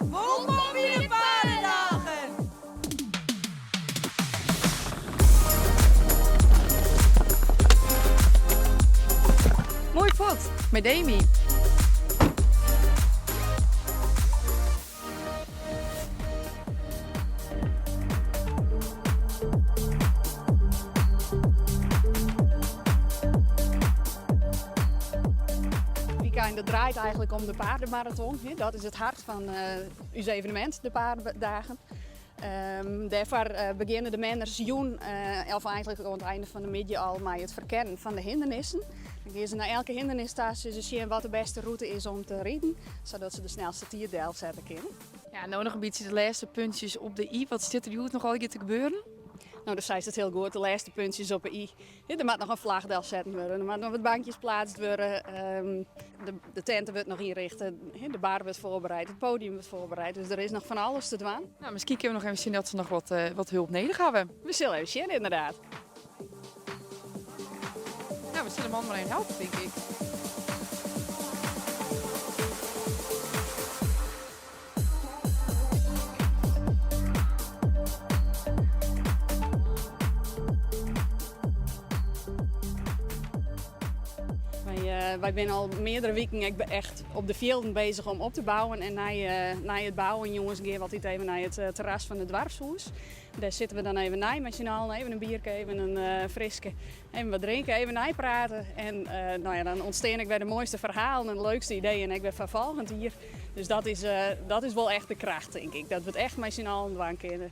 Woonmobiele Paardendagen! Mooi pot, met Amy. Dat draait eigenlijk om de paardenmarathon. Dat is het hart van ons evenement, de paardendagen. Daarvoor beginnen de menners of eigenlijk aan het einde van de middag al met het verkennen van de hindernissen. Dan gaan ze naar elke hindernistas zien wat de beste route is om te rijden, zodat ze de snelste tierdeel zetten kunnen. Ja, nou nog een beetje de laatste puntjes op de i. Wat zit er hier nog al te gebeuren? Nou, dus zei het heel goed. De laatste puntjes op de i. Er moet nog een vlagdel zetten worden. Er moeten nog wat bankjes geplaatst worden. De tenten wordt nog inricht. De bar wordt voorbereid. Het podium wordt voorbereid. Dus er is nog van alles te doen. Nou, misschien kunnen we nog even zien dat ze nog wat hulp nodig hebben. We zullen even zien, inderdaad. Nou, we zullen man maar één helpen, denk ik. Wij zijn al meerdere weken echt op de velden bezig om op te bouwen. En na het bouwen, jongens, gaan we altijd even naar het terras van het dwarshuis. Daar zitten we dan even na met z'n allen. Even een biertje, even een friske. Even wat drinken, even napraten. En dan ontstaan ik bij de mooiste verhalen en de leukste ideeën. En ik ben vervolgend hier. Dus dat is wel echt de kracht, denk ik. Dat we het echt met z'n allen doen kunnen.